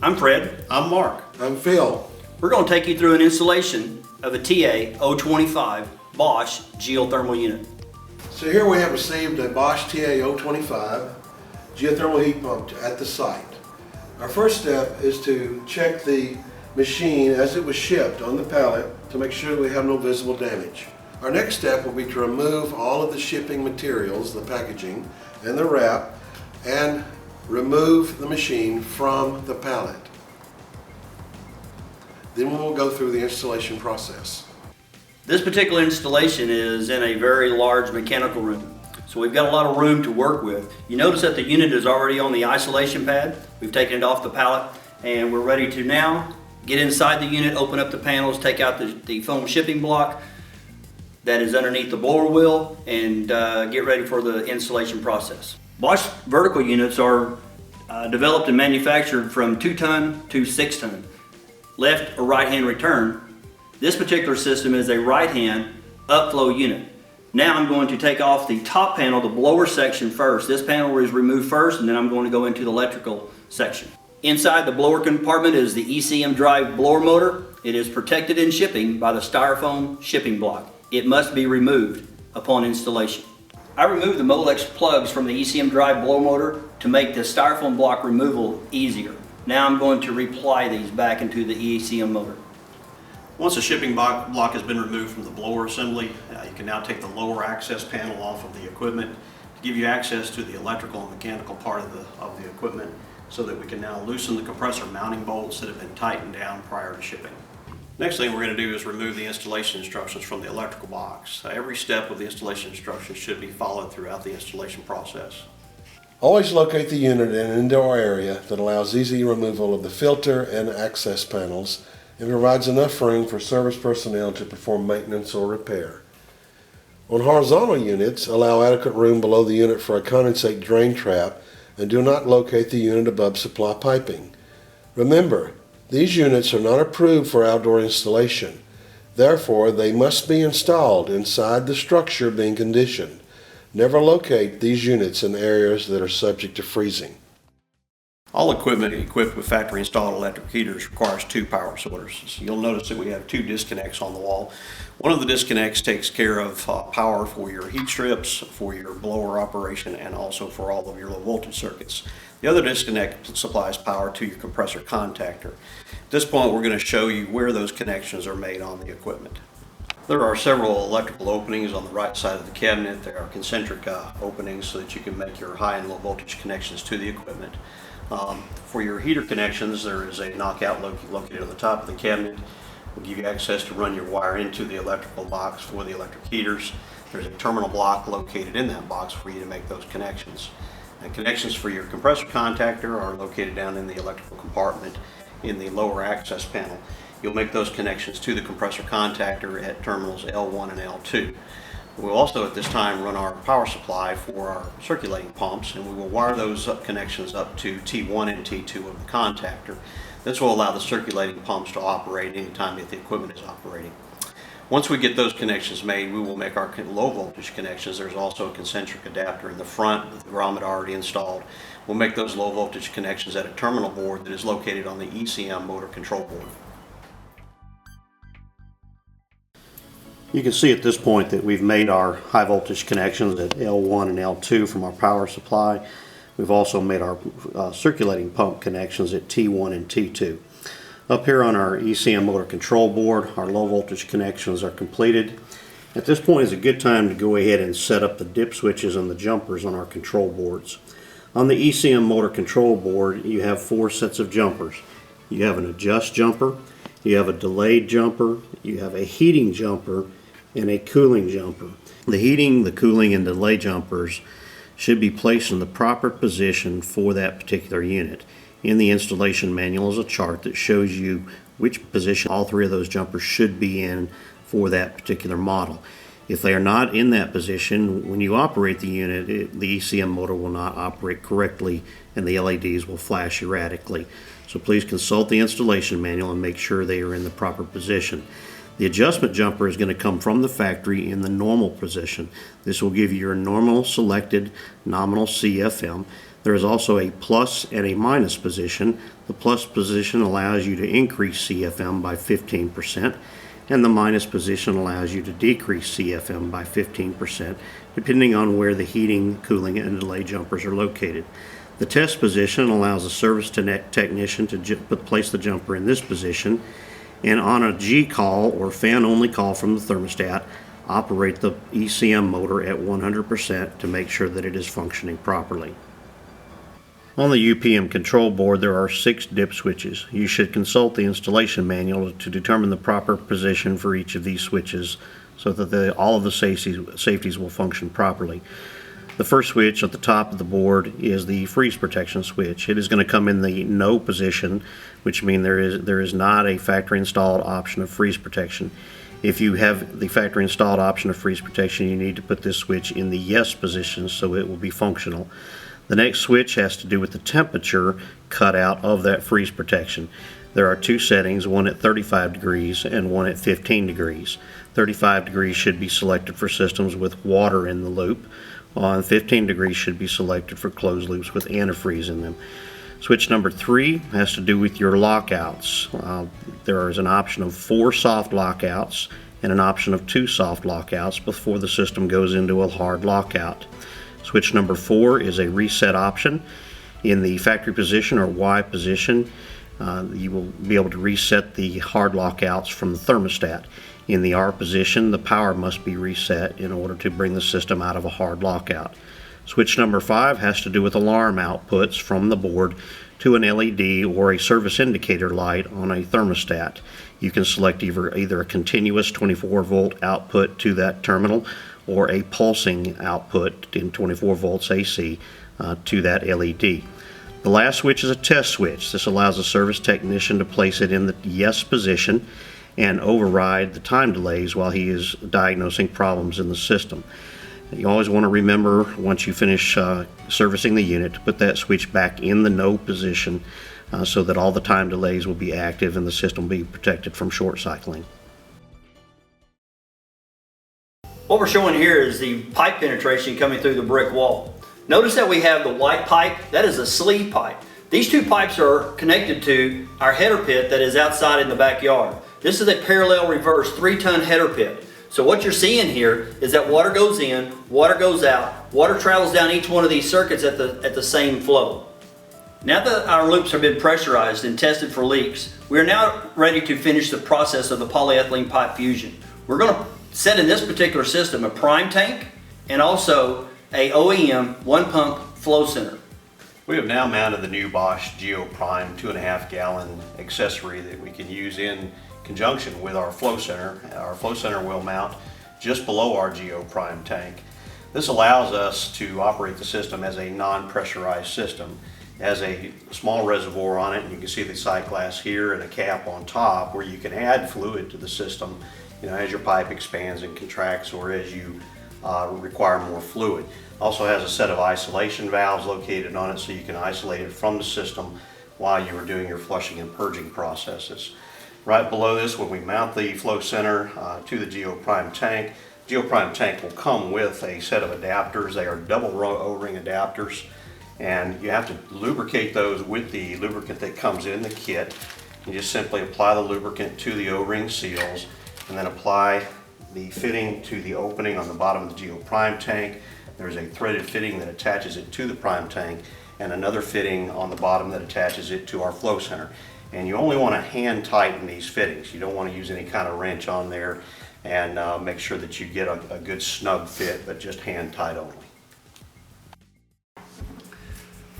I'm Fred. I'm Mark. I'm Phil. We're going to take you through an installation of a TA-025 Bosch Geothermal unit. So here we have received a Bosch TA-025 geothermal heat pump at the site. Our first step is to check the machine as it was shipped on the pallet to make sure that we have no visible damage. Our next step will be to remove all of the shipping materials, the packaging and the wrap, and remove the machine from the pallet. Then we will go through the installation process. This particular installation is in a very large mechanical room. So we've got a lot of room to work with. You notice that the unit is already on the isolation pad. We've taken it off the pallet and we're ready to now get inside the unit, open up the panels, take out the foam shipping block that is underneath the blower wheel, and get ready for the installation process. Bosch vertical units are developed and manufactured from 2 ton to 6 ton, left or right hand return. This particular system is a right hand upflow unit. Now I'm going to take off the top panel, the blower section first. This panel is removed first, and then I'm going to go into the electrical section. Inside the blower compartment is the ECM drive blower motor. It is protected in shipping by the styrofoam shipping block. It must be removed upon installation. I removed the Molex plugs from the ECM drive blower motor to make the styrofoam block removal easier. Now I'm going to reply these back into the ECM motor. Once the shipping block has been removed from the blower assembly, you can now take the lower access panel off of the equipment to give you access to the electrical and mechanical part of the equipment, so that we can now loosen the compressor mounting bolts that have been tightened down prior to shipping. Next thing we're going to do is remove the installation instructions from the electrical box. Every step of the installation instructions should be followed throughout the installation process. Always locate the unit in an indoor area that allows easy removal of the filter and access panels and provides enough room for service personnel to perform maintenance or repair. On horizontal units, allow adequate room below the unit for a condensate drain trap and do not locate the unit above supply piping. Remember, these units are not approved for outdoor installation. Therefore, they must be installed inside the structure being conditioned. Never locate these units in areas that are subject to freezing. All equipment equipped with factory installed electric heaters requires 2 power sources. You'll notice that we have 2 disconnects on the wall. One of the disconnects takes care of power for your heat strips, for your blower operation, and also for all of your low voltage circuits. The other disconnect supplies power to your compressor contactor. At this point, we're going to show you where those connections are made on the equipment. There are several electrical openings on the right side of the cabinet. There are concentric openings so that you can make your high and low voltage connections to the equipment. For your heater connections, there is a knockout located on the top of the cabinet. It will give you access to run your wire into the electrical box for the electric heaters. There's a terminal block located in that box for you to make those connections. And connections for your compressor contactor are located down in the electrical compartment in the lower access panel. You'll make those connections to the compressor contactor at terminals L1 and L2. We'll also at this time run our power supply for our circulating pumps, and we will wire those connections up to T1 and T2 of the contactor. This will allow the circulating pumps to operate anytime that the equipment is operating. Once we get those connections made, we will make our low voltage connections. There's also a concentric adapter in the front with the grommet already installed. We'll make those low voltage connections at a terminal board that is located on the ECM motor control board. You can see at this point that we've made our high voltage connections at L1 and L2 from our power supply. We've also made our circulating pump connections at T1 and T2. Up here on our ECM motor control board, our low voltage connections are completed. At this point is a good time to go ahead and set up the dip switches and the jumpers on our control boards. On the ECM motor control board, you have 4 sets of jumpers. You have an adjust jumper, you have a delayed jumper, you have a heating jumper, and a cooling jumper. The heating, the cooling, and delay jumpers should be placed in the proper position for that particular unit. In the installation manual is a chart that shows you which position all 3 of those jumpers should be in for that particular model. If they are not in that position, when you operate the unit, the ECM motor will not operate correctly and the LEDs will flash erratically. So please consult the installation manual and make sure they are in the proper position. The adjustment jumper is going to come from the factory in the normal position. This will give you your normal selected nominal CFM. There is also a plus and a minus position. The plus position allows you to increase CFM by 15%, and the minus position allows you to decrease CFM by 15%, depending on where the heating, cooling, and delay jumpers are located. The test position allows a service technician to place the jumper in this position, and on a G call or fan-only call from the thermostat, operate the ECM motor at 100% to make sure that it is functioning properly. On the UPM control board, there are 6 dip switches. You should consult the installation manual to determine the proper position for each of these switches so that all of the safeties will function properly. The first switch at the top of the board is the freeze protection switch. It is going to come in the no position, which means there is not a factory installed option of freeze protection. If you have the factory installed option of freeze protection, you need to put this switch in the yes position so it will be functional. The next switch has to do with the temperature cutout of that freeze protection. There are 2 settings, one at 35 degrees and one at 15 degrees. 35 degrees should be selected for systems with water in the loop. 15 degrees should be selected for closed loops with antifreeze in them. Switch number 3 has to do with your lockouts. There is an option of 4 soft lockouts and an option of 2 soft lockouts before the system goes into a hard lockout. Switch number 4 is a reset option. In the factory position or Y position, you will be able to reset the hard lockouts from the thermostat. In the R position, the power must be reset in order to bring the system out of a hard lockout. Switch number 5 has to do with alarm outputs from the board to an LED or a service indicator light on a thermostat. You can select either a continuous 24 volt output to that terminal or a pulsing output in 24 volts AC to that LED. The last switch is a test switch. This allows a service technician to place it in the yes position and override the time delays while he is diagnosing problems in the system. You always want to remember, once you finish servicing the unit, to put that switch back in the no position so that all the time delays will be active and the system will be protected from short cycling. What we're showing here is the pipe penetration coming through the brick wall. Notice that we have the white pipe, that is a sleeve pipe. These 2 pipes are connected to our header pit that is outside in the backyard. This is a parallel reverse 3-ton header pit. So what you're seeing here is that water goes in, water goes out, water travels down each one of these circuits at the same flow. Now that our loops have been pressurized and tested for leaks, we are now ready to finish the process of the polyethylene pipe fusion. We're going to set in this particular system a prime tank and also a OEM 1-pump flow center. We have now mounted the new Bosch GeoPrime 2.5 gallon accessory that we can use in conjunction with our flow center. Our flow center will mount just below our GeoPrime tank. This allows us to operate the system as a non-pressurized system. It has a small reservoir on it, and you can see the sight glass here and a cap on top where you can add fluid to the system, as your pipe expands and contracts or as you require more fluid. Also has a set of isolation valves located on it so you can isolate it from the system while you are doing your flushing and purging processes. Right below this, when we mount the flow center to the GeoPrime tank will come with a set of adapters. They are double row O-ring adapters, and you have to lubricate those with the lubricant that comes in the kit. You just simply apply the lubricant to the O-ring seals and then apply the fitting to the opening on the bottom of the GeoPrime tank. There's a threaded fitting that attaches it to the prime tank and another fitting on the bottom that attaches it to our flow center. And you only want to hand tighten these fittings. You don't want to use any kind of wrench on there, and make sure that you get a good snug fit, but just hand tight only.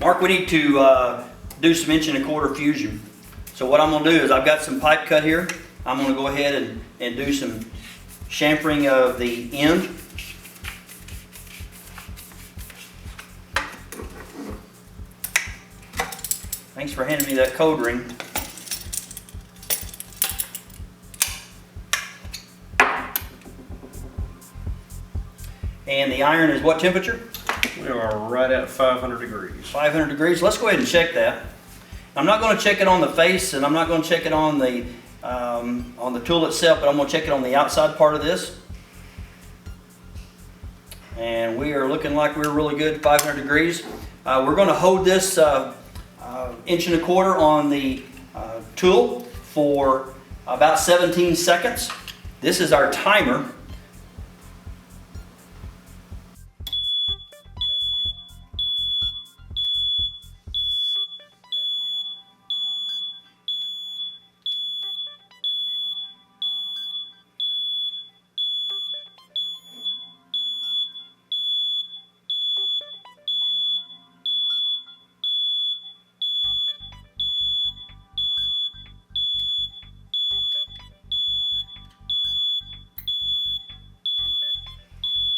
Mark, we need to do some 1.25" fusion. So what I'm going to do is I've got some pipe cut here. I'm going to go ahead and do some chamfering of the end. Thanks for handing me that code ring. And the iron is what temperature? We are right at 500 degrees. 500 degrees. Let's go ahead and check that. I'm not going to check it on the face, and I'm not going to check it on the tool itself, but I'm going to check it on the outside part of this. And we are looking like we're really good, 500 degrees. We're going to hold this 1.25 inches on the tool for about 17 seconds. This is our timer.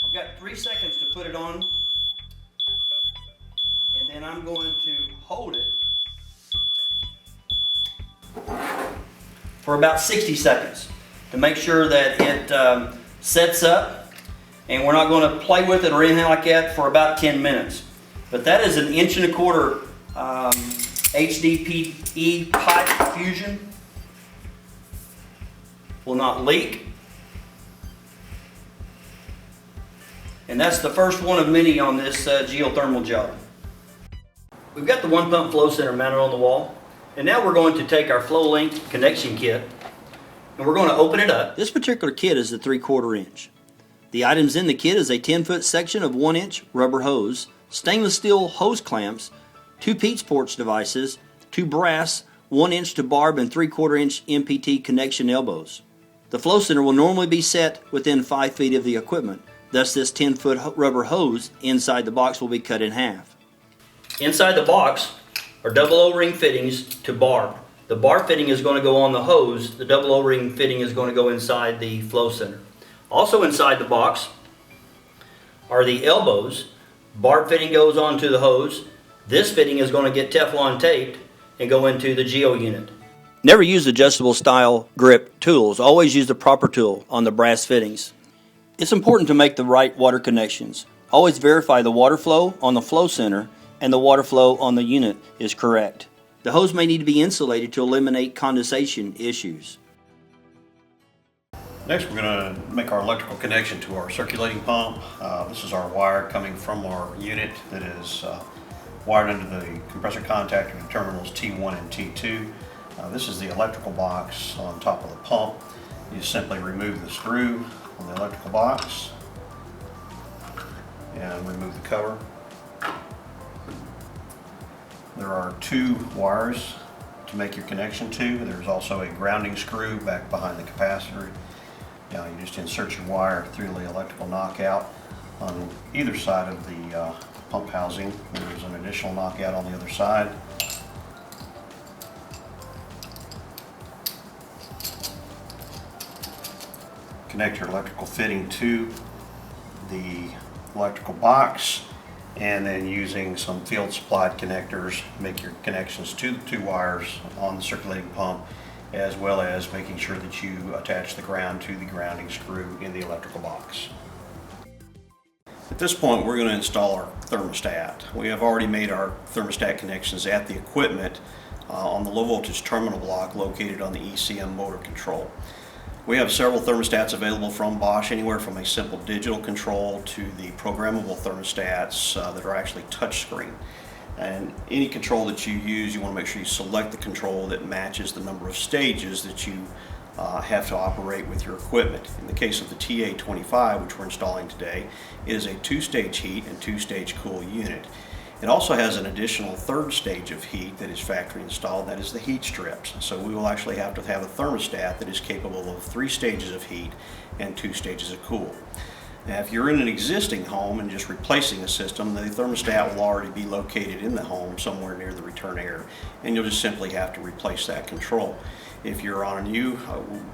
I've got 3 seconds to put it on, and then I'm going to hold it for about 60 seconds to make sure that it sets up, and we're not going to play with it or anything like that for about 10 minutes. But that is an 1.25 HDPE pipe fusion. Will not leak. And that's the first one of many on this geothermal job. We've got the one pump flow center mounted on the wall. And now we're going to take our flow link connection kit and we're going to open it up. This particular kit is a 3/4 inch. The items in the kit is a 10-foot section of 1-inch rubber hose, stainless steel hose clamps, 2 Pete's ports devices, 2 brass 1-inch to barb and 3/4 inch MPT connection elbows. The flow center will normally be set within 5 feet of the equipment. Thus, this 10-foot rubber hose inside the box will be cut in half. Inside the box are double O-ring fittings to barb. The barb fitting is going to go on the hose. The double O-ring fitting is going to go inside the flow center. Also inside the box are the elbows. Barb fitting goes onto the hose. This fitting is going to get Teflon taped and go into the geo unit. Never use adjustable style grip tools. Always use the proper tool on the brass fittings. It's important to make the right water connections. Always verify the water flow on the flow center and the water flow on the unit is correct. The hose may need to be insulated to eliminate condensation issues. Next, we're going to make our electrical connection to our circulating pump. This is our wire coming from our unit that is wired into the compressor contactor to terminals T1 and T2. This is the electrical box on top of the pump. You simply remove the screw on the electrical box and remove the cover. There are 2 wires to make your connection to. There's also a grounding screw back behind the capacitor. Now you just insert your wire through the electrical knockout on either side of the pump housing. There's an additional knockout on the other side. Connect your electrical fitting to the electrical box, and then using some field supplied connectors make your connections to the 2 wires on the circulating pump, as well as making sure that you attach the ground to the grounding screw in the electrical box. At this point, we're going to install our thermostat. We have already made our thermostat connections at the equipment on the low voltage terminal block located on the ECM motor control. We have several thermostats available from Bosch, anywhere from a simple digital control to the programmable thermostats that are actually touchscreen. And any control that you use, you want to make sure you select the control that matches the number of stages that you have to operate with your equipment. In the case of the TA25, which we're installing today, it is a 2-stage heat and 2-stage cool unit. It also has an additional 3rd stage of heat that is factory installed, that is the heat strips. So we will actually have to have a thermostat that is capable of 3 stages of heat and 2 stages of cool. Now, if you're in an existing home and just replacing a system, the thermostat will already be located in the home somewhere near the return air, and you'll just simply have to replace that control. If you're on a new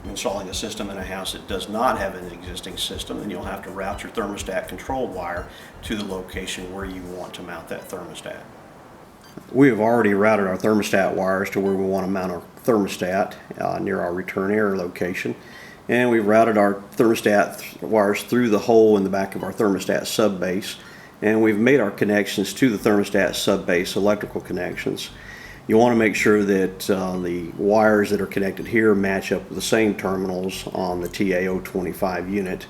installing a system in a house that does not have an existing system, then you'll have to route your thermostat control wire to the location where you want to mount that thermostat. We have already routed our thermostat wires to where we want to mount our thermostat near our return air location. And we've routed our thermostat wires through the hole in the back of our thermostat sub base, and we've made our connections to the thermostat sub base electrical connections. You want to make sure that the wires that are connected here match up with the same terminals on the TA025 unit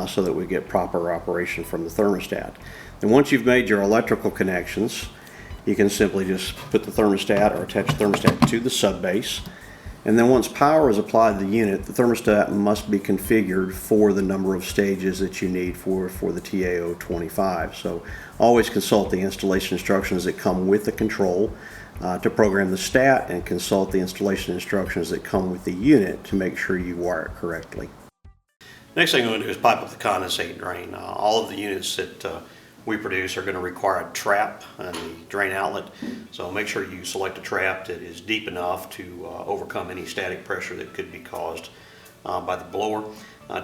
so that we get proper operation from the thermostat. And once you've made your electrical connections, you can simply just put the thermostat or attach the thermostat to the subbase. And then once power is applied to the unit, the thermostat must be configured for the number of stages that you need for the TAO25. So always consult the installation instructions that come with the control to program the stat, and consult the installation instructions that come with the unit to make sure you wire it correctly. Next thing we're going to do is pipe up the condensate drain. All of the units that we produce are going to require a trap and the drain outlet, so make sure you select a trap that is deep enough to overcome any static pressure that could be caused by the blower.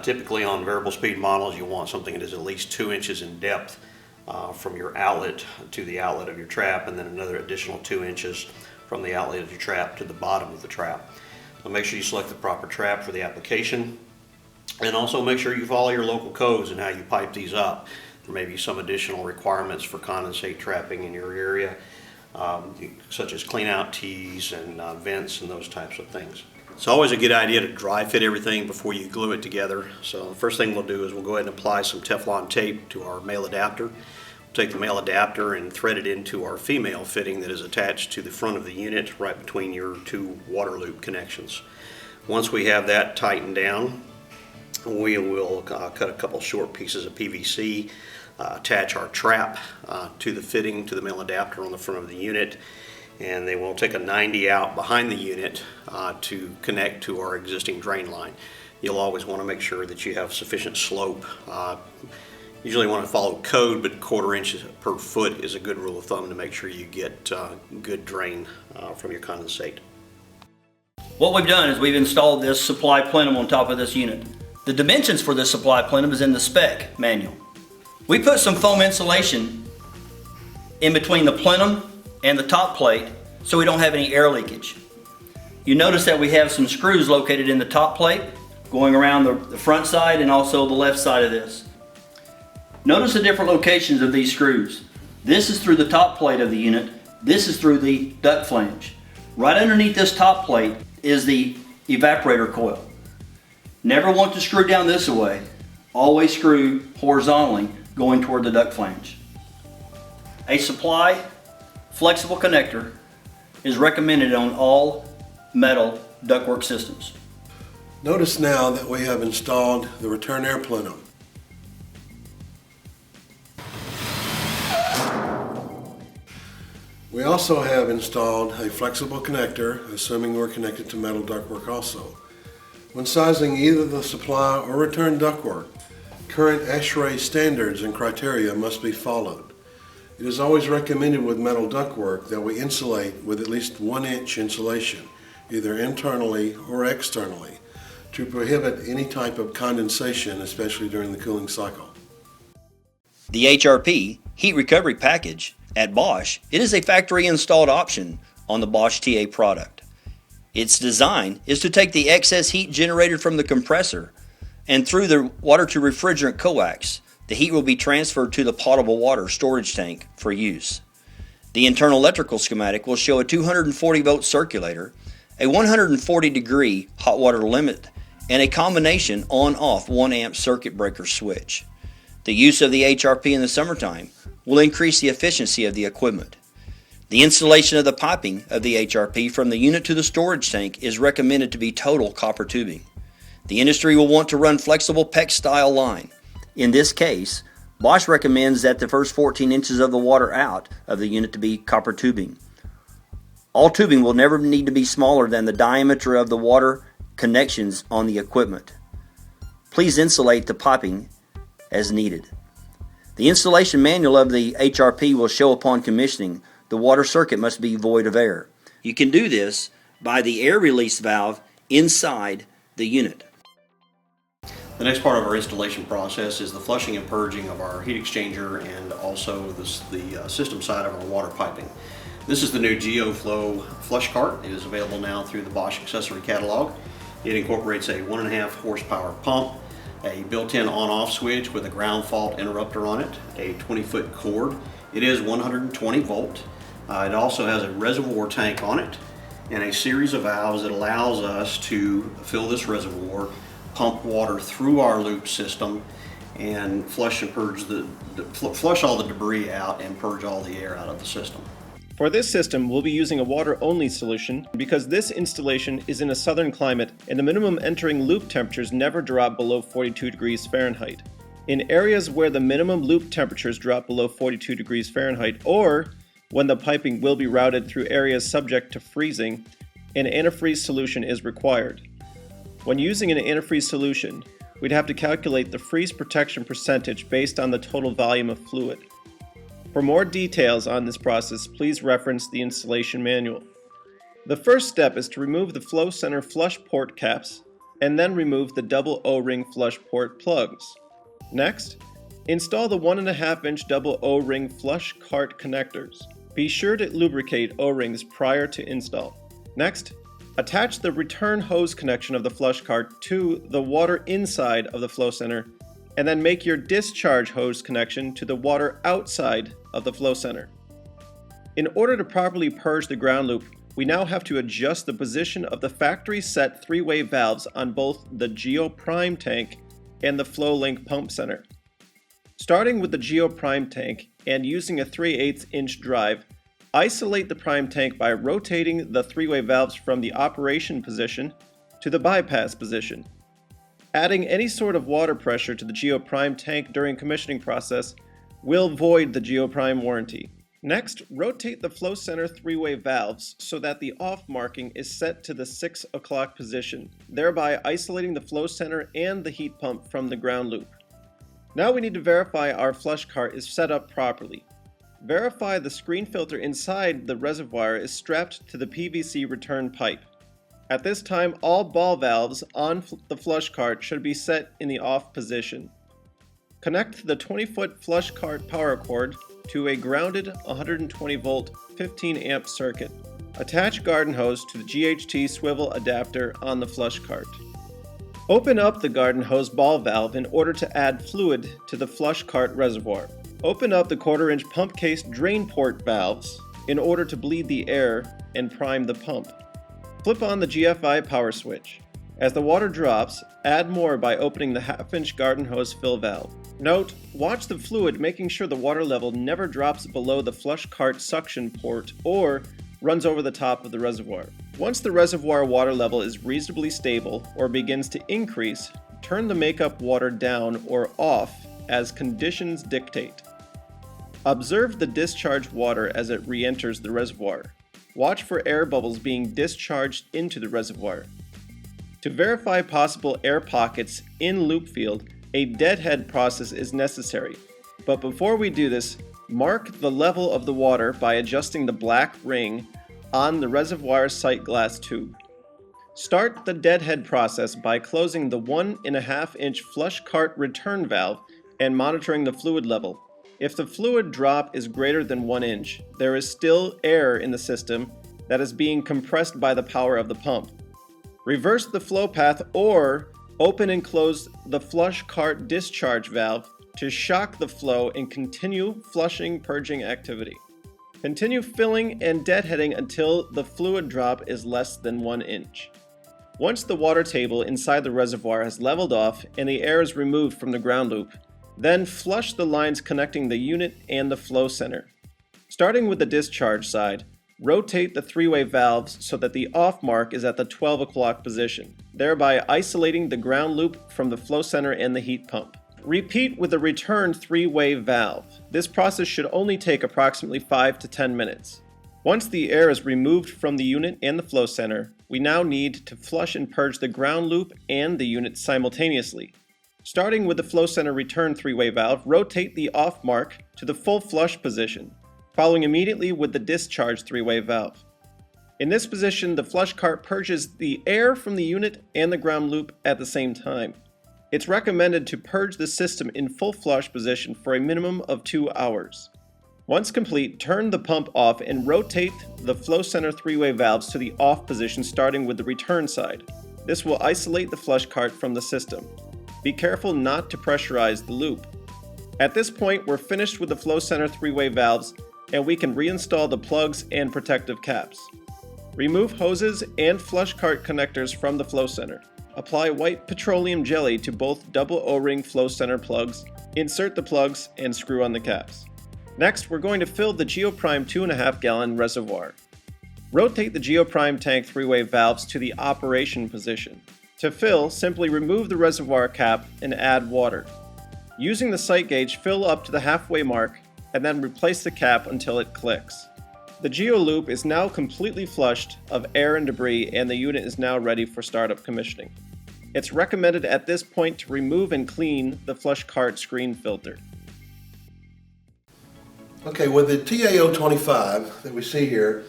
Typically on variable speed models, you want something that is at least 2 inches in depth from your outlet to the outlet of your trap, and then another additional 2 inches from the outlet of your trap to the bottom of the trap. So make sure you select the proper trap for the application, and also make sure you follow your local codes and how you pipe these up. There may be some additional requirements for condensate trapping in your area, such as clean out tees and vents and those types of things. It's always a good idea to dry fit everything before you glue it together. So the first thing we'll do is we'll go ahead and apply some Teflon tape to our male adapter. We'll take the male adapter and thread it into our female fitting that is attached to the front of the unit right between your 2 water loop connections. Once we have that tightened down, we will cut a couple short pieces of PVC, attach our trap to the fitting to the male adapter on the front of the unit, and then we'll take a 90 out behind the unit to connect to our existing drain line. You'll always want to make sure that you have sufficient slope. Usually want to follow code, but 1/4 inch per foot is a good rule of thumb to make sure you get good drain from your condensate. What we've done is we've installed this supply plenum on top of this unit. The dimensions for this supply plenum is in the spec manual. We put some foam insulation in between the plenum and the top plate so we don't have any air leakage. You notice that we have some screws located in the top plate going around the front side and also the left side of this. Notice the different locations of these screws. This is through the top plate of the unit. This is through the duct flange. Right underneath this top plate is the evaporator coil. Never want to screw down this way. Always screw horizontally going toward the duct flange. A supply flexible connector is recommended on all metal ductwork systems. Notice now that we have installed the return air plenum. We also have installed a flexible connector, assuming we're connected to metal ductwork also. When sizing either the supply or return ductwork, current ASHRAE standards and criteria must be followed. It is always recommended with metal ductwork that we insulate with at least 1 inch insulation, either internally or externally, to prohibit any type of condensation, especially during the cooling cycle. The HRP heat recovery package at Bosch, it is a factory installed option on the Bosch TA product. Its design is to take the excess heat generated from the compressor, and through the water to refrigerant coax, the heat will be transferred to the potable water storage tank for use. The internal electrical schematic will show a 240 volt circulator, a 140 degree hot water limit, and a combination on-off 1 amp circuit breaker switch. The use of the HRP in the summertime will increase the efficiency of the equipment. The installation of the piping of the HRP from the unit to the storage tank is recommended to be total copper tubing. The industry will want to run flexible PEX style line. In this case, Bosch recommends that the first 14 inches of the water out of the unit to be copper tubing. All tubing will never need to be smaller than the diameter of the water connections on the equipment. Please insulate the piping as needed. The installation manual of the HRP will show upon commissioning the water circuit must be void of air. You can do this by the air release valve inside the unit. The next part of our installation process is the flushing and purging of our heat exchanger and also the system side of our water piping. This is the new GeoFlow flush cart. It is available now through the Bosch accessory catalog. It incorporates a 1.5 horsepower pump, a built-in on-off switch with a ground fault interrupter on it, a 20-foot cord. It is 120 volt. It also has a reservoir tank on it and a series of valves that allows us to fill this reservoir, pump water through our loop system, and flush and purge flush all the debris out and purge all the air out of the system. For this system, we'll be using a water-only solution because this installation is in a southern climate and the minimum entering loop temperatures never drop below 42 degrees Fahrenheit. In areas where the minimum loop temperatures drop below 42 degrees Fahrenheit, or when the piping will be routed through areas subject to freezing, an antifreeze solution is required. When using an antifreeze solution, we'd have to calculate the freeze protection percentage based on the total volume of fluid. For more details on this process, please reference the installation manual. The first step is to remove the flow center flush port caps and then remove the double O-ring flush port plugs. Next, install the 1.5-inch double O-ring flush cart connectors. Be sure to lubricate O-rings prior to install. Next, attach the return hose connection of the flush cart to the water inside of the flow center, and then make your discharge hose connection to the water outside of the flow center. In order to properly purge the ground loop, we now have to adjust the position of the factory set three-way valves on both the GeoPrime tank and the flow link pump center. Starting with the GeoPrime tank and using a 3/8 inch drive, isolate the prime tank by rotating the three-way valves from the operation position to the bypass position. Adding any sort of water pressure to the GeoPrime tank during commissioning process will void the GeoPrime warranty. Next, rotate the flow center three-way valves so that the off marking is set to the 6 o'clock position, thereby isolating the flow center and the heat pump from the ground loop. Now we need to verify our flush cart is set up properly. Verify the screen filter inside the reservoir is strapped to the PVC return pipe. At this time, all ball valves on the flush cart should be set in the off position. Connect the 20-foot flush cart power cord to a grounded 120 volt 15 amp circuit. Attach garden hose to the GHT swivel adapter on the flush cart. Open up the garden hose ball valve in order to add fluid to the flush cart reservoir. Open up the 1/4 inch pump case drain port valves in order to bleed the air and prime the pump. Flip on the GFI power switch. As the water drops, add more by opening the 1/2 inch garden hose fill valve. Note, watch the fluid, making sure the water level never drops below the flush cart suction port or runs over the top of the reservoir. Once the reservoir water level is reasonably stable or begins to increase, turn the makeup water down or off as conditions dictate. Observe the discharge water as it re-enters the reservoir. Watch for air bubbles being discharged into the reservoir. To verify possible air pockets in loop field, a deadhead process is necessary. But before we do this, mark the level of the water by adjusting the black ring on the reservoir sight glass tube. Start the deadhead process by closing the 1.5 inch flush cart return valve and monitoring the fluid level. If the fluid drop is greater than 1 inch, there is still air in the system that is being compressed by the power of the pump. Reverse the flow path or open and close the flush cart discharge valve to shock the flow and continue flushing purging activity. Continue filling and deadheading until the fluid drop is less than 1 inch. Once the water table inside the reservoir has leveled off and the air is removed from the ground loop, then flush the lines connecting the unit and the flow center. Starting with the discharge side, rotate the three-way valves so that the off mark is at the 12 o'clock position, thereby isolating the ground loop from the flow center and the heat pump. Repeat with the return three-way valve. This process should only take approximately 5 to 10 minutes. Once the air is removed from the unit and the flow center, we now need to flush and purge the ground loop and the unit simultaneously. Starting with the flow center return three-way valve, rotate the off mark to the full flush position, following immediately with the discharge three-way valve. In this position, the flush cart purges the air from the unit and the ground loop at the same time. It's recommended to purge the system in full flush position for a minimum of 2 hours. Once complete, turn the pump off and rotate the flow center three-way valves to the off position starting with the return side. This will isolate the flush cart from the system. Be careful not to pressurize the loop. At this point, we're finished with the flow center three-way valves and we can reinstall the plugs and protective caps. Remove hoses and flush cart connectors from the flow center. Apply white petroleum jelly to both double O-ring flow center plugs, insert the plugs, and screw on the caps. Next, we're going to fill the Geoprime 2.5 gallon reservoir. Rotate the Geoprime tank 3-way valves to the operation position. To fill, simply remove the reservoir cap and add water. Using the sight gauge, fill up to the halfway mark and then replace the cap until it clicks. The GeoLoop is now completely flushed of air and debris, and the unit is now ready for startup commissioning. It's recommended at this point to remove and clean the flush cart screen filter. Okay, with the TAO25 that we see here,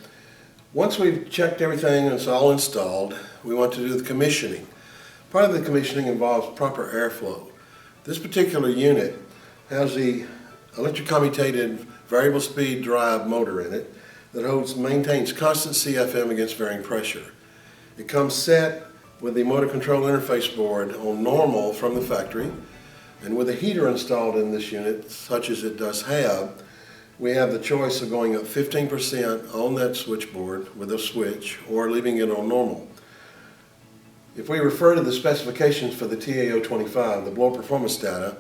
once we've checked everything and it's all installed, we want to do the commissioning. Part of the commissioning involves proper airflow. This particular unit has the electric commutated variable speed drive motor in it that maintains constant CFM against varying pressure. It comes set with the motor control interface board on normal from the factory, and with a heater installed in this unit, such as it does have, we have the choice of going up 15% on that switchboard with a switch or leaving it on normal. If we refer to the specifications for the TAO25, the blower performance data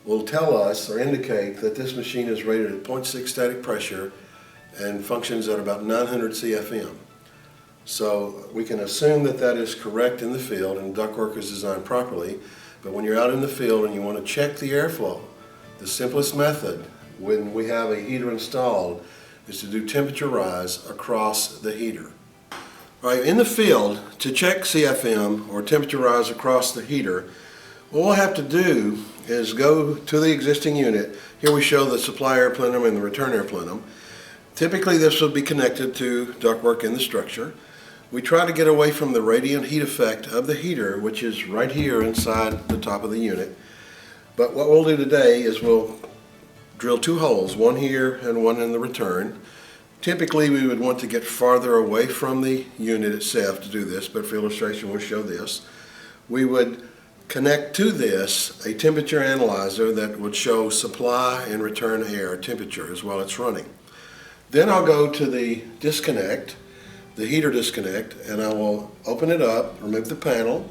will tell us or indicate that this machine is rated at 0.6 static pressure and functions at about 900 CFM. So we can assume that that is correct in the field and ductwork is designed properly, but when you're out in the field and you want to check the airflow, the simplest method when we have a heater installed is to do temperature rise across the heater. All right, in the field, to check CFM or temperature rise across the heater, what we'll have to do is go to the existing unit. Here we show the supply air plenum and the return air plenum. Typically this will be connected to ductwork in the structure. We try to get away from the radiant heat effect of the heater, which is right here inside the top of the unit. But what we'll do today is we'll drill 2 holes, one here and one in the return. Typically we would want to get farther away from the unit itself to do this, but for illustration we'll show this. We would connect to this a temperature analyzer that would show supply and return air temperature as while it's running. Then I'll go to the disconnect, the heater disconnect, and I will open it up, remove the panel.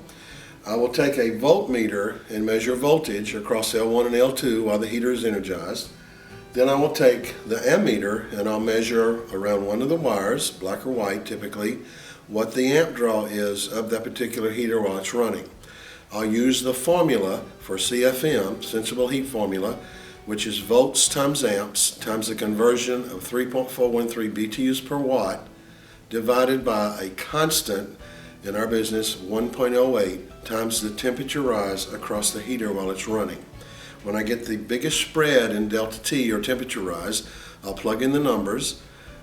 I will take a voltmeter and measure voltage across L1 and L2 while the heater is energized. Then I will take the ammeter and I'll measure around one of the wires, black or white typically, what the amp draw is of that particular heater while it's running. I'll use the formula for CFM, sensible heat formula, which is volts times amps times the conversion of 3.413 BTUs per watt divided by a constant, in our business 1.08, times the temperature rise across the heater while it's running. When I get the biggest spread in delta T or temperature rise, I'll plug in the numbers,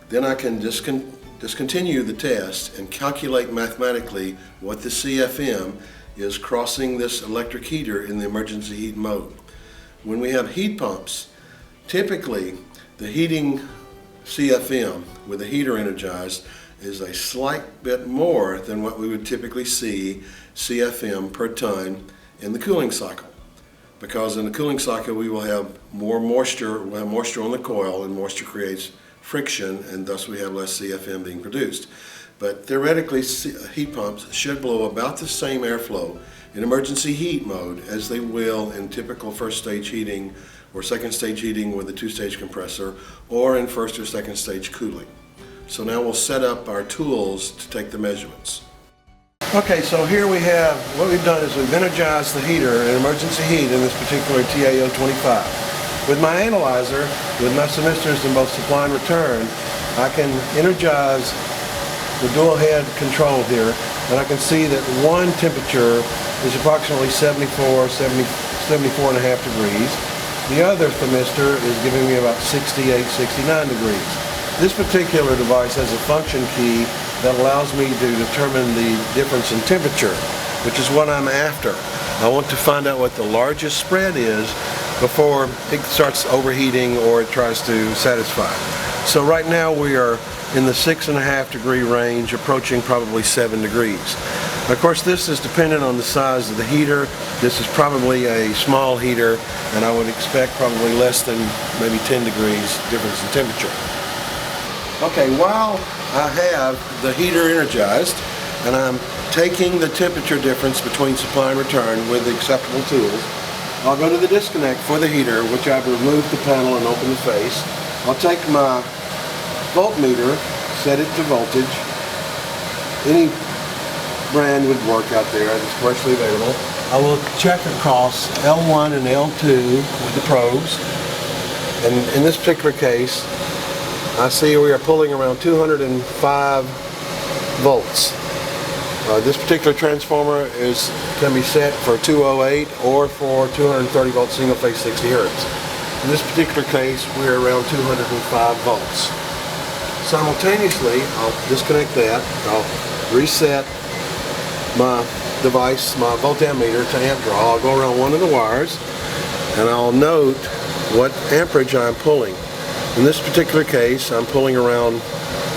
then I can discontinue the test and calculate mathematically what the CFM is crossing this electric heater in the emergency heat mode. When we have heat pumps, typically the heating CFM with the heater energized is a slight bit more than what we would typically see CFM per ton in the cooling cycle. Because in the cooling cycle we will have more moisture, we'll have moisture on the coil, and moisture creates friction, and thus we have less CFM being produced. But theoretically, heat pumps should blow about the same airflow in emergency heat mode as they will in typical first stage heating or second stage heating with a 2-stage compressor, or in first or second stage cooling. So now we'll set up our tools to take the measurements. Okay, so here we have, what we've done is we've energized the heater in emergency heat in this particular TAO25. With my analyzer, with my semisters in both supply and return, I can energize the dual head control here, and I can see that one temperature is approximately 74 and a half degrees. The other thermistor is giving me about 68, 69 degrees. This particular device has a function key that allows me to determine the difference in temperature, which is what I'm after. I want to find out what the largest spread is before it starts overheating or it tries to satisfy. So right now we are in the 6.5 degree range, approaching probably 7 degrees. Of course, this is dependent on the size of the heater. This is probably a small heater, and I would expect probably less than maybe 10 degrees difference in temperature. Okay, while I have the heater energized, and I'm taking the temperature difference between supply and return with the acceptable tools, I'll go to the disconnect for the heater, which I've removed the panel and opened the face. I'll take my voltmeter, set it to voltage. Any brand would work out there that's commercially available. I will check across L1 and L2 with the probes. And in this particular case, I see we are pulling around 205 volts. This particular transformer can be set for 208 or for 230 volt single phase 60 hertz. In this particular case, we're around 205 volts. Simultaneously, I'll disconnect that. I'll reset my device, my voltammeter to amp draw. I'll go around one of the wires and I'll note what amperage I'm pulling. In this particular case, I'm pulling around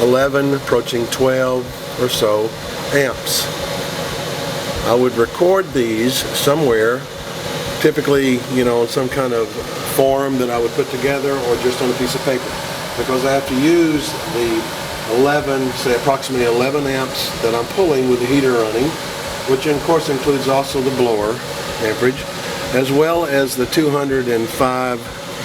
11, approaching 12 or so amps. I would record these somewhere, typically, in some kind of form that I would put together or just on a piece of paper, because I have to use the 11, say approximately 11 amps that I'm pulling with the heater running, which of course includes also the blower amperage, as well as the 205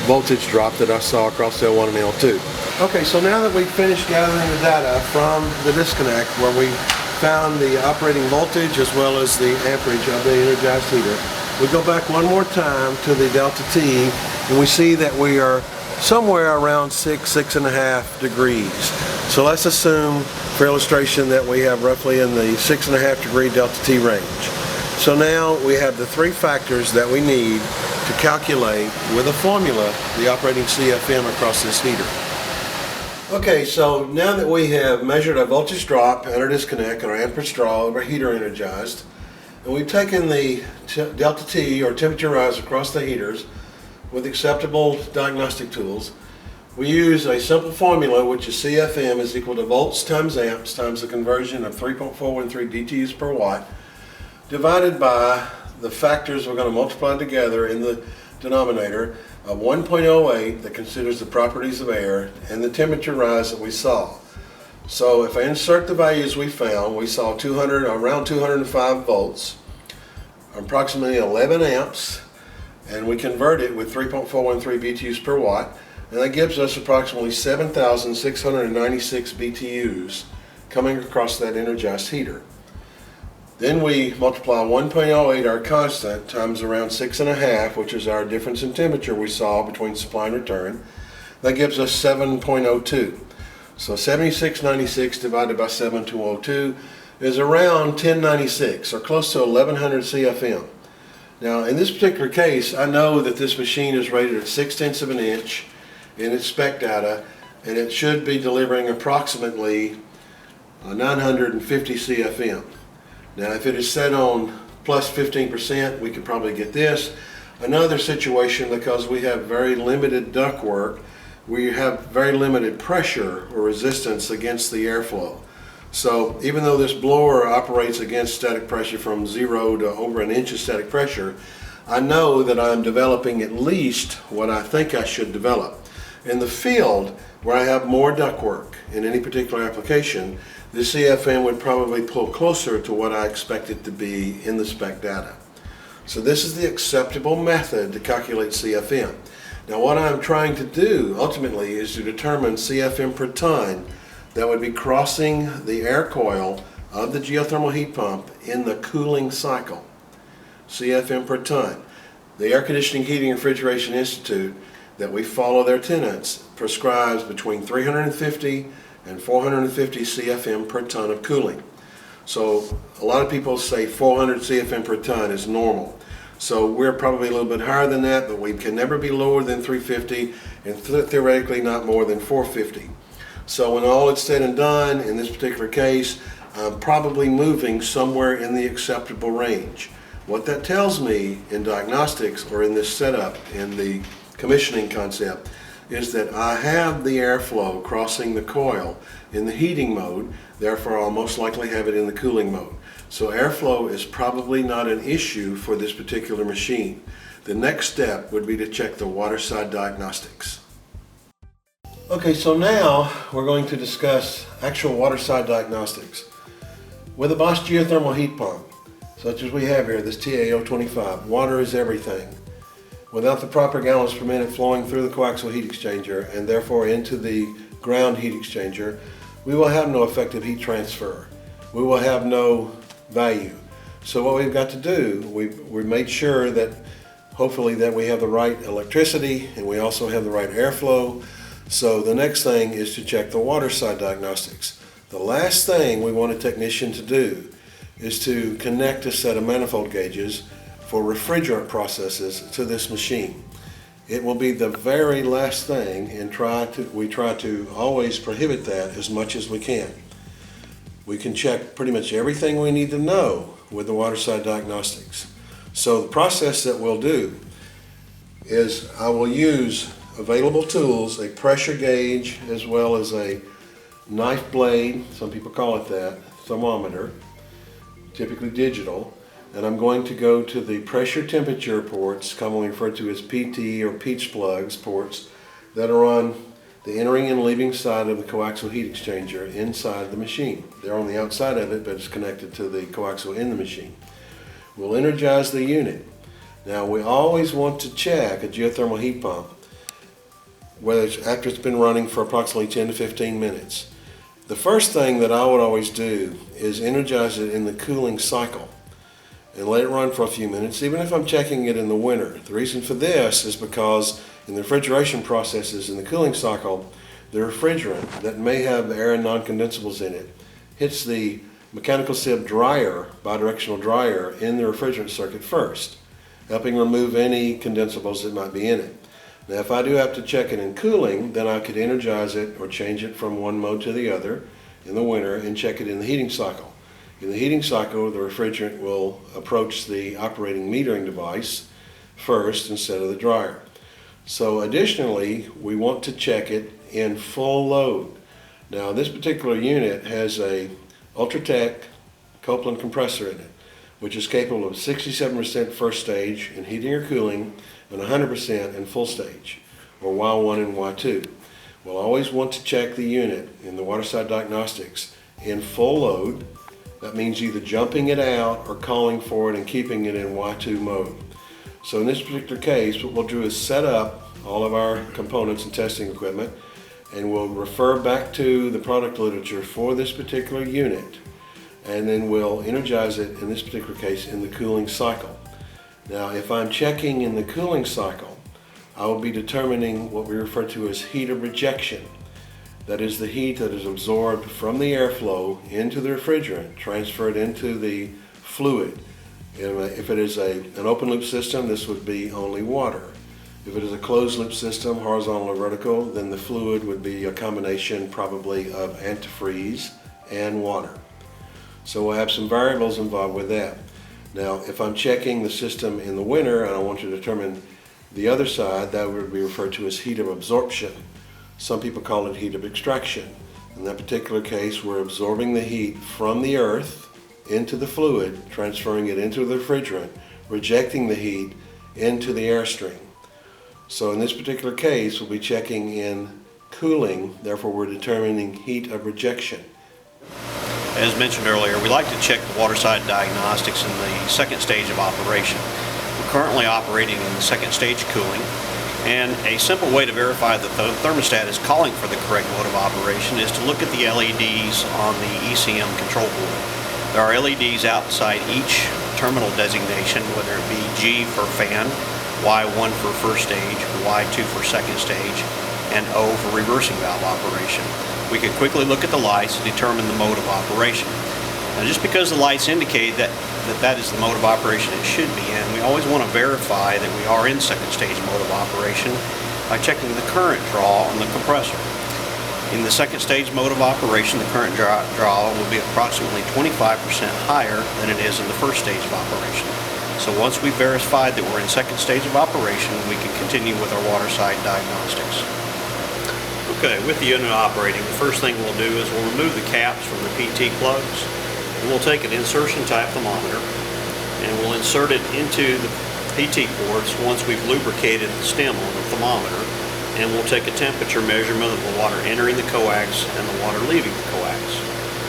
voltage drop that I saw across L1 and L2. Okay, so now that we've finished gathering the data from the disconnect where we found the operating voltage as well as the amperage of the energized heater, we go back one more time to the delta T and we see that we are somewhere around 6.5 degrees. So let's assume for illustration that we have roughly in the 6.5 degree delta T range. So now we have the three factors that we need to calculate with a formula the operating CFM across this heater. Okay, so now that we have measured our voltage drop and our disconnect and our amperage draw of our heater energized, and we've taken the delta T or temperature rise across the heaters with acceptable diagnostic tools, we use a simple formula which is CFM is equal to volts times amps times the conversion of 3.413 DTUs per watt divided by the factors we're going to multiply together in the denominator of 1.08 that considers the properties of air and the temperature rise that we saw. So if I insert the values we found, we saw around 205 volts, approximately 11 amps, and we convert it with 3.413 BTUs per watt, and that gives us approximately 7,696 BTUs coming across that energized heater. Then we multiply 1.08, our constant, times around 6.5, which is our difference in temperature we saw between supply and return. That gives us 7.02. So 7696 divided by 7.02 is around 1096, or close to 1100 CFM. Now in this particular case, I know that this machine is rated at 0.6 of an inch in its spec data, and it should be delivering approximately 950 CFM. Now if it is set on plus 15%, we could probably get this. Another situation, because we have very limited ductwork, we have very limited pressure or resistance against the airflow. So even though this blower operates against static pressure from 0 to over an inch of static pressure, I know that I'm developing at least what I think I should develop. In the field, where I have more ductwork in any particular application, the CFM would probably pull closer to what I expect it to be in the spec data. So this is the acceptable method to calculate CFM. Now what I'm trying to do ultimately is to determine CFM per ton that would be crossing the air coil of the geothermal heat pump in the cooling cycle. CFM per ton. The Air Conditioning, Heating, and Refrigeration Institute, that we follow their tenets, prescribes between 350 and 450 CFM per ton of cooling. So a lot of people say 400 CFM per ton is normal. So we're probably a little bit higher than that, but we can never be lower than 350 and theoretically not more than 450. So when all is said and done, in this particular case, I'm probably moving somewhere in the acceptable range. What that tells me in diagnostics or in this setup, in the commissioning concept, is that I have the airflow crossing the coil in the heating mode, therefore I'll most likely have it in the cooling mode. So airflow is probably not an issue for this particular machine. The next step would be to check the Waterside diagnostics. Okay, so now we're going to discuss actual Waterside diagnostics. With a Bosch Geothermal heat pump, such as we have here, this TA025, water is everything. without the proper gallons per minute flowing through the coaxial heat exchanger and therefore into the ground heat exchanger, we will have no effective heat transfer. We will have no value. So what we've got to do, we made sure that hopefully that we have the right electricity and we also have the right airflow. So the next thing is to check the Waterside diagnostics. The last thing we want a technician to do is to connect a set of manifold gauges for refrigerant processes to this machine. It will be the very last thing, and we try to always prohibit that as much as we can. We can check pretty much everything we need to know with the Waterside diagnostics. So the process that we'll do is I will use available tools, a pressure gauge as well as a knife blade, some people call it that, thermometer, typically digital, and I'm going to go to the pressure temperature ports, commonly referred to as PT or peach plugs ports, that are on the entering and leaving side of the coaxial heat exchanger inside the machine. They're on the outside of it, but it's connected to the coaxial in the machine. We'll energize the unit. Now we always want to check a geothermal heat pump whether after it's been running for approximately 10 to 15 minutes. The first thing that I would always do is energize it in the cooling cycle and let it run for a few minutes, even if I'm checking it in the winter. The reason for this is because in the refrigeration processes in the cooling cycle, the refrigerant that may have air and non-condensables in it hits the mechanical sieve dryer, bidirectional dryer, in the refrigerant circuit first, helping remove any condensables that might be in it. Now if I do have to check it in cooling, then I could energize it or change it from one mode to the other in the winter and check it in the heating cycle. In the heating cycle, the refrigerant will approach the operating metering device first instead of the dryer. So additionally, we want to check it in full load. Now this particular unit has a Ultratech Copeland compressor in it, which is capable of 67% first stage in heating or cooling and 100% in full stage, or Y1 and Y2. We'll always want to check the unit in the Waterside diagnostics in full load. That means either jumping it out or calling for it and keeping it in Y2 mode. So in this particular case, what we'll do is set up all of our components and testing equipment, and we'll refer back to the product literature for this particular unit, and then we'll energize it, in this particular case, in the cooling cycle. Now, if I'm checking in the cooling cycle, I will be determining what we refer to as heat of rejection. That is the heat that is absorbed from the airflow into the refrigerant, transferred into the fluid. If it is an open loop system, this would be only water. If it is a closed loop system, horizontal or vertical, then the fluid would be a combination probably of antifreeze and water. So we'll have some variables involved with that. Now, if I'm checking the system in the winter and I want to determine the other side, that would be referred to as heat of absorption. Some people call it heat of extraction. In that particular case, we're absorbing the heat from the earth into the fluid, transferring it into the refrigerant, rejecting the heat into the airstream. So in this particular case, we'll be checking in cooling, therefore we're determining heat of rejection. As mentioned earlier, we like to check the Waterside diagnostics in the second stage of operation. We're currently operating in the second stage cooling, and a simple way to verify that the thermostat is calling for the correct mode of operation is to look at the LEDs on the ECM control board. There are LEDs outside each terminal designation, whether it be G for fan, Y1 for first stage, Y2 for second stage, and O for reversing valve operation. We can quickly look at the lights to determine the mode of operation. Now, just because the lights indicate that is the mode of operation it should be in, we always want to verify that we are in second stage mode of operation by checking the current draw on the compressor. In the second stage mode of operation, the current draw will be approximately 25% higher than it is in the first stage of operation. So once we've verified that we're in second stage of operation, we can continue with our Waterside diagnostics. Okay, with the unit operating, the first thing we'll do is we'll remove the caps from the PT plugs, and we'll take an insertion type thermometer and we'll insert it into the PT ports once we've lubricated the stem on the thermometer, and we'll take a temperature measurement of the water entering the coax and the water leaving the coax.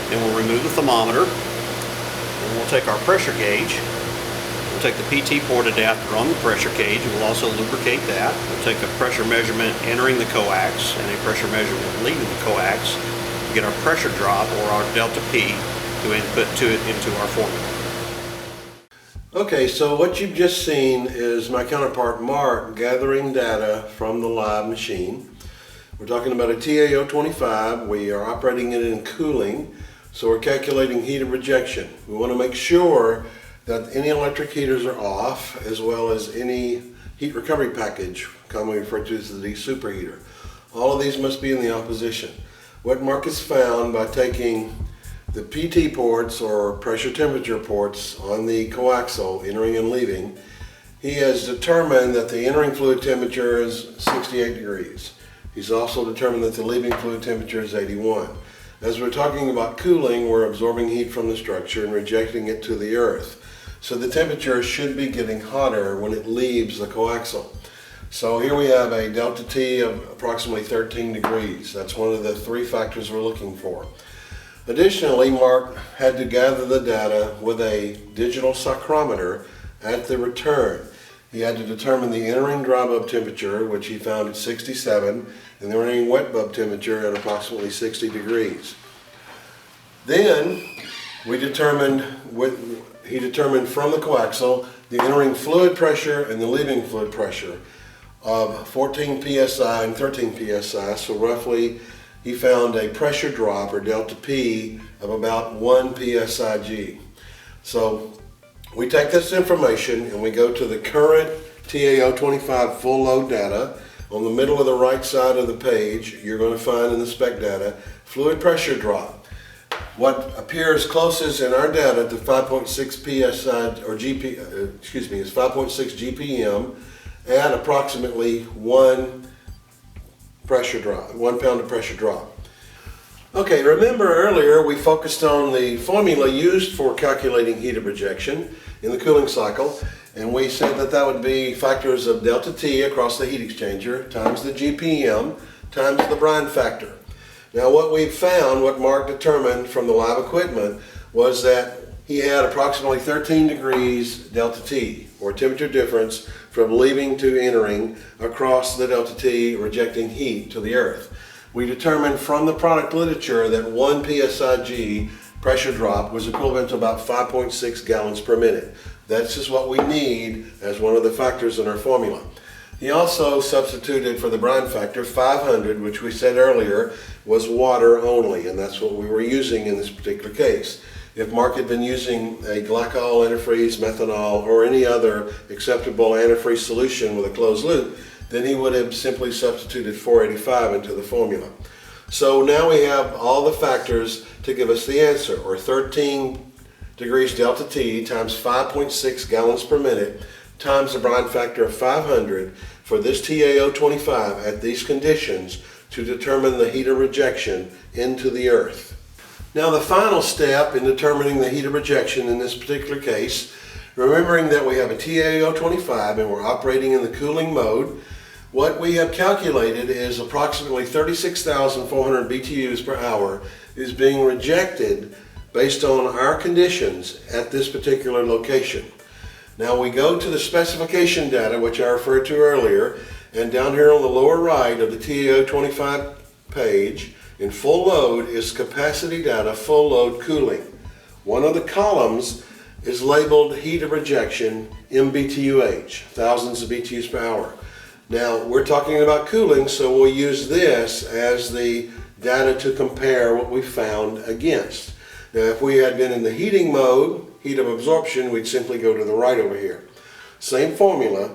Then we'll remove the thermometer, and we'll take our pressure gauge, We'll take the PT port adapter on the pressure cage and we'll also lubricate that. We'll take a pressure measurement entering the coax and a pressure measurement leaving the coax to get our pressure drop, or our delta P, to input it into our formula. Okay, so what you've just seen is my counterpart Mark gathering data from the live machine. We're talking about a TAO25. We are operating it in cooling, so we're calculating heat of rejection. We want to make sure that any electric heaters are off, as well as any heat recovery package, commonly referred to as the superheater. All of these must be in the opposition. What Mark has found by taking the PT ports, or pressure temperature ports, on the coaxial entering and leaving, he has determined that the entering fluid temperature is 68 degrees. He's also determined that the leaving fluid temperature is 81. As we're talking about cooling, we're absorbing heat from the structure and rejecting it to the earth. So the temperature should be getting hotter when it leaves the coaxial. So here we have a delta T of approximately 13 degrees. That's one of the three factors we're looking for. Additionally, Mark had to gather the data with a digital psychrometer at the return. He had to determine the entering dry bulb temperature, which he found at 67, and the entering wet bulb temperature at approximately 60 degrees. Then he determined from the coaxial the entering fluid pressure and the leaving fluid pressure of 14 psi and 13 psi, so roughly he found a pressure drop, or delta P, of about 1 psig. So we take this information and we go to the current TAO25 full load data. On the middle of the right side of the page, you're going to find in the spec data fluid pressure drop. What appears closest in our data to 5.6 psi, or is 5.6 GPM at approximately 1 pound of pressure drop. Okay, remember earlier we focused on the formula used for calculating heat of rejection in the cooling cycle, and we said that that would be factors of delta T across the heat exchanger times the GPM times the brine factor. Now what we found, what Mark determined from the live equipment, was that he had approximately 13 degrees delta T, or temperature difference from leaving to entering across the delta T, rejecting heat to the earth. We determined from the product literature that 1 psig pressure drop was equivalent to about 5.6 gallons per minute. That's just what we need as one of the factors in our formula. He also substituted for the brine factor 500, which we said earlier was water only, and that's what we were using in this particular case. If Mark had been using a glycol, antifreeze, methanol, or any other acceptable antifreeze solution with a closed loop, then he would have simply substituted 485 into the formula. So now we have all the factors to give us the answer, or 13 degrees delta T times 5.6 gallons per minute times the brine factor of 500 for this TAO25 at these conditions to determine the heat of rejection into the earth. Now the final step in determining the heat of rejection in this particular case, remembering that we have a TAO25 and we're operating in the cooling mode, what we have calculated is approximately 36,400 BTUs per hour is being rejected based on our conditions at this particular location. Now we go to the specification data, which I referred to earlier, and down here on the lower right of the TAO25 page, in full load is capacity data, full load cooling. One of the columns is labeled heat of rejection, MBTUH, thousands of BTUs per hour. Now we're talking about cooling, so we'll use this as the data to compare what we found against. Now if we had been in the heating mode, heat of absorption, we'd simply go to the right over here. Same formula,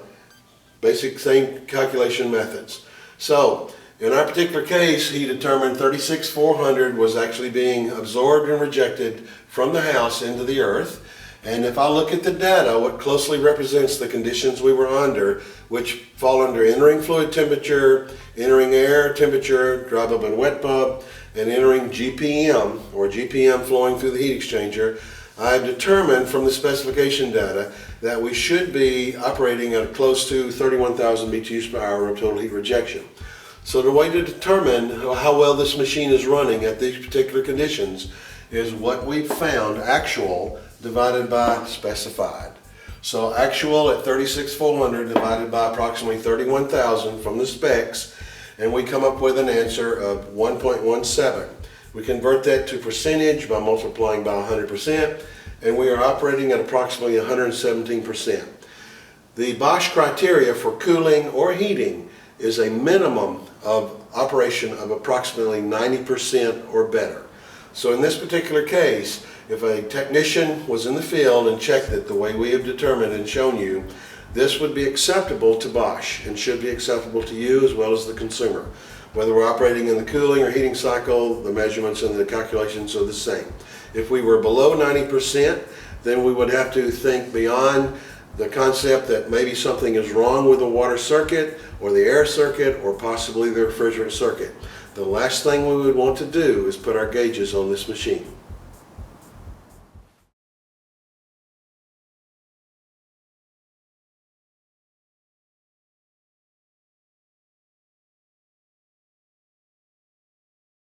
basic same calculation methods. So in our particular case, he determined 36,400 was actually being absorbed and rejected from the house into the earth. And if I look at the data, what closely represents the conditions we were under, which fall under entering fluid temperature, entering air temperature, dry bulb and wet bulb, and entering GPM, or GPM flowing through the heat exchanger, I've determined from the specification data that we should be operating at close to 31,000 BTUs per hour of total heat rejection. So the way to determine how well this machine is running at these particular conditions is what we found actual divided by specified. So actual at 36,400 divided by approximately 31,000 from the specs, and we come up with an answer of 1.17. We convert that to percentage by multiplying by 100%, and we are operating at approximately 117%. The Bosch criteria for cooling or heating is a minimum of operation of approximately 90% or better. So in this particular case, if a technician was in the field and checked it the way we have determined and shown you, this would be acceptable to Bosch and should be acceptable to you as well as the consumer. Whether we're operating in the cooling or heating cycle, the measurements and the calculations are the same. If we were below 90%, then we would have to think beyond the concept that maybe something is wrong with the water circuit or the air circuit or possibly the refrigerant circuit. The last thing we would want to do is put our gauges on this machine.